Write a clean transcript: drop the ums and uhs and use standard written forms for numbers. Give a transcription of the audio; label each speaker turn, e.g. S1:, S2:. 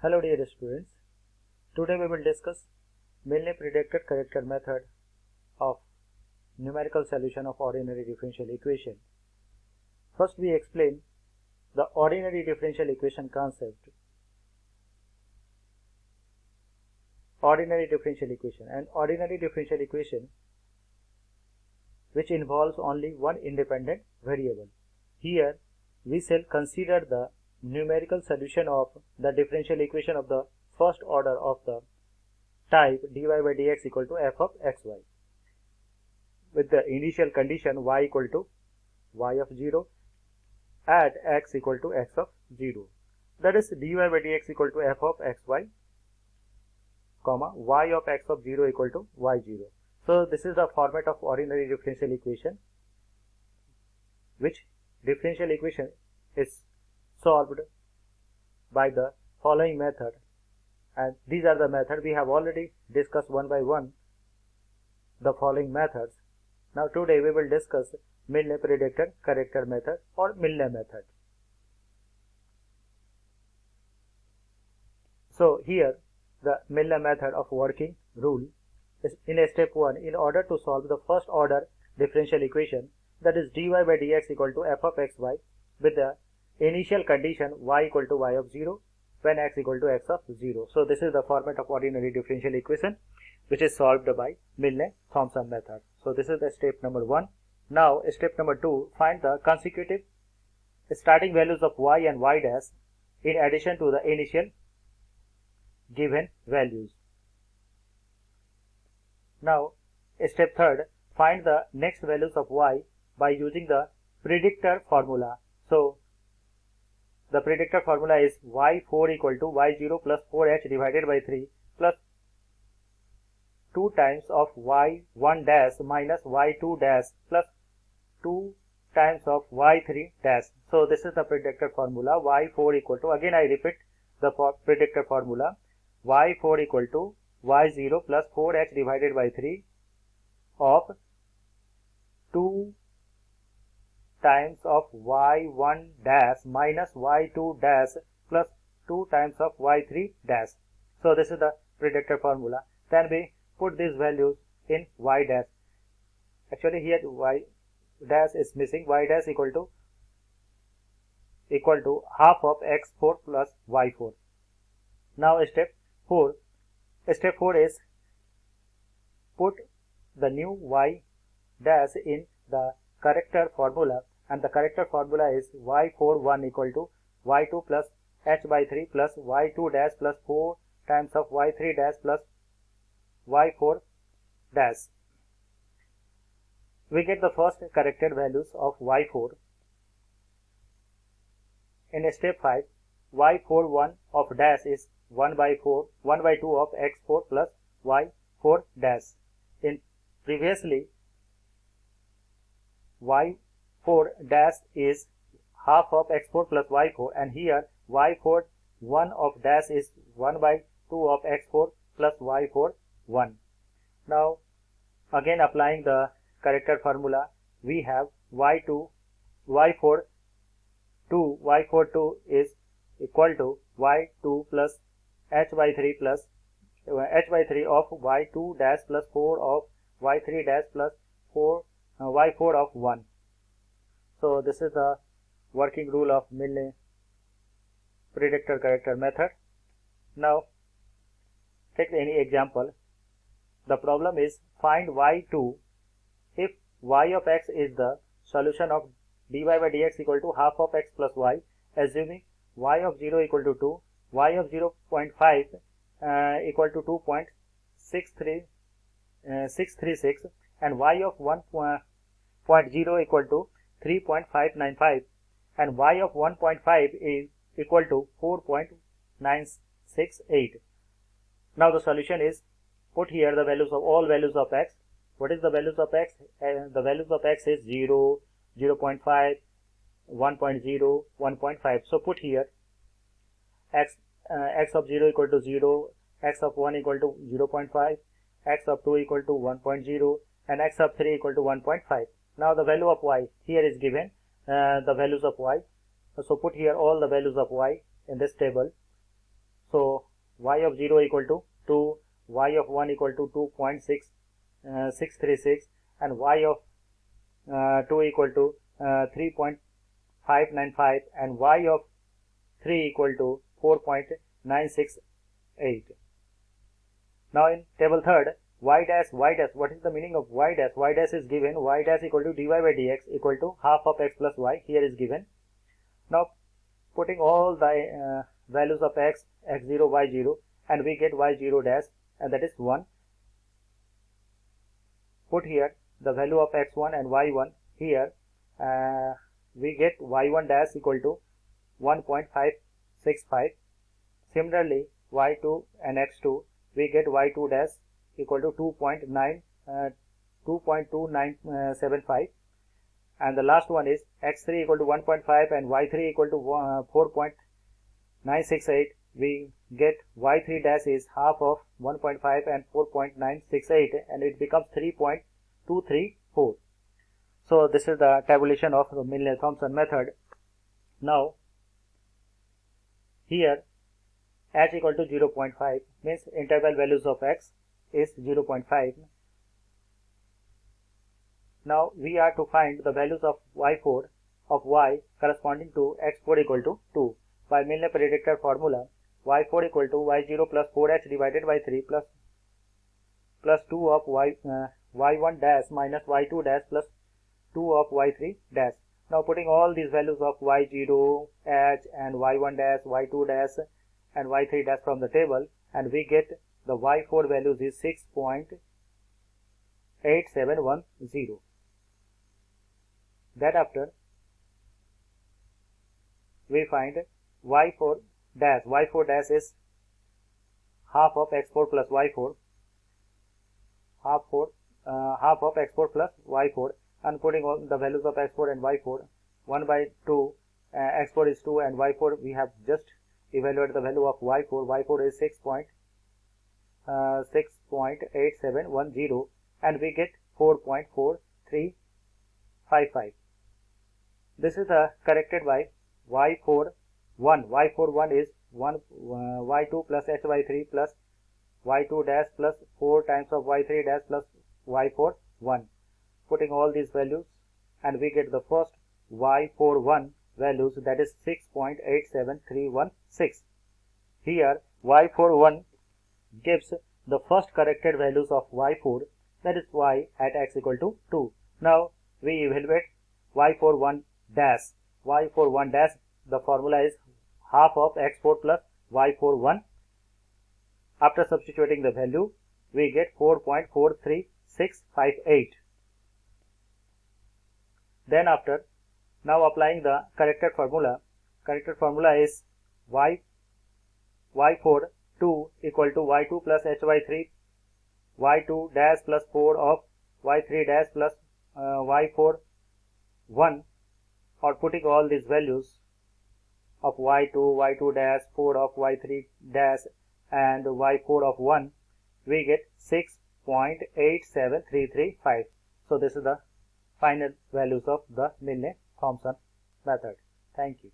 S1: Hello dear students, today we will discuss Milne predicted character method of numerical solution of ordinary differential equation. First we explain the ordinary differential equation concept. Ordinary differential equation which involves only one independent variable. Here we shall consider the numerical solution of the differential equation of the first order of the type dy by dx equal to f of xy with the initial condition y equal to y of 0 at x equal to x of 0. That is dy by dx equal to f of xy comma y of x of 0 equal to y0. So this is the format of ordinary differential equation, which differential equation is solved by the following method, and these are the methods. We have already discussed one by one the following methods. Now today we will discuss Milne predicted character method or Milne method. So here the Milne method of working rule is in a step 1. In order to solve the first order differential equation, that is dy by dx equal to f of xy with the initial condition y equal to y of 0 when x equal to x of 0. So this is the format of ordinary differential equation which is solved by Milne-Thomson method. So this is the step number 1. Now step number 2, find the consecutive starting values of y and y dash in addition to the initial given values. Now step 3, find the next values of y by using the predictor formula. So the predictor formula is y4 equal to y0 plus 4h divided by 3 plus 2 times of y1 dash minus y2 dash plus 2 times of y3 dash. So this is the predictor formula. Y4 equal to, again I repeat the predictor formula, y4 equal to y0 plus 4h divided by 3 of 2 times of y1 dash minus y2 dash plus 2 times of y3 dash. So this is the predictor formula. Then we put these values in y dash. Actually here y dash is missing. Y dash equal to half of x4 plus y4. Now step 4. Step 4 is put the new y dash in the character formula, and the character formula is y41 equal to y2 plus h by 3 plus y2 dash plus 4 times of y3 dash plus y4 dash. We get the first corrected values of y4. In step 5, y41 of dash is 1 by 2 of x4 plus y4 dash. In previously y4 dash is half of x4 plus y4, and here y4 1 of dash is 1 by 2 of x4 plus y4 1. Now again applying the character formula, we have y4 2 is equal to y2 plus h by 3 plus h by 3 of y2 dash plus 4 of y3 dash plus 4 y4 of 1. So this is the working rule of Milne predictor character method. Now take any example. The problem is find y2 if y of x is the solution of dy by dx equal to half of x plus y, assuming y of 0 equal to 2, y of 0.5 equal to 2.636 and y of 1.0 equal to 3.595 and y of 1.5 is equal to 4.968. Now the solution is, put here the values of all values of x. What is the values of x? The values of x is 0, 0.5, 1.0, 1.5. So put here x of 0 equal to 0, x of 1 equal to 0.5, x of 2 equal to 1.0 and x of 3 equal to 1.5. Now the value of y here is given, the values of y. So put here all the values of y in this table. So y of 0 equal to 2, y of 1 equal to 2.636, and y of 2 equal to 3.595, and y of 3 equal to 4.968. Now in table third, y dash, what is the meaning of y dash? Y dash is given, y dash equal to dy by dx equal to half of x plus y, here is given. Now putting all the values of x, x0, y0, and we get y0 dash, and that is 1. Put here the value of x1 and y1 here, we get y1 dash equal to 1.565. Similarly, y2 and x2, we get y2 dash equal to 2.2975, and the last one is x3 equal to 1.5 and y3 equal to 4.968. We get y3 dash is half of 1.5 and 4.968, and it becomes 3.234. So this is the tabulation of the Milne-Thomson method. Now here h equal to 0.5 means interval values of x is 0.5. Now we are to find the values of y4 of y corresponding to x4 equal to 2 by Milne predictor formula. Y4 equal to y0 plus 4h divided by 3 plus 2 of y1 dash minus y2 dash plus 2 of y3 dash. Now putting all these values of y0, h and y1 dash, y2 dash and y3 dash from the table, and we get the y4 values is 6.8710. That after we find y4 dash. Y4 dash is half of x4 plus y4, half of x4 plus y4, and putting all the values of x4 and y4, 1 by 2, x4 is 2 and y4 we have just evaluated the value of y4. Y4 is 6.8710, and we get 4.4355. This is corrected by y41. Y41 is 1 y2 plus h by 3 plus y2 dash plus 4 times of y3 dash plus y41. Putting all these values, and we get the first y41 values, that is 6.87316. Here y41 gives the first corrected values of y4, that is y at x equal to 2. Now we evaluate y41 dash. Y41 dash, the formula is half of x4 plus y41. After substituting the value, we get 4.43658. Then after, now applying the corrected formula is y4 2 equal to y2 plus h by 3, y2 dash plus 4 of y3 dash plus y4 1, or putting all these values of y2 dash, 4 of y3 dash and y4 of 1, we get 6.87335. So this is the final values of the Milne-Thomson method. Thank you.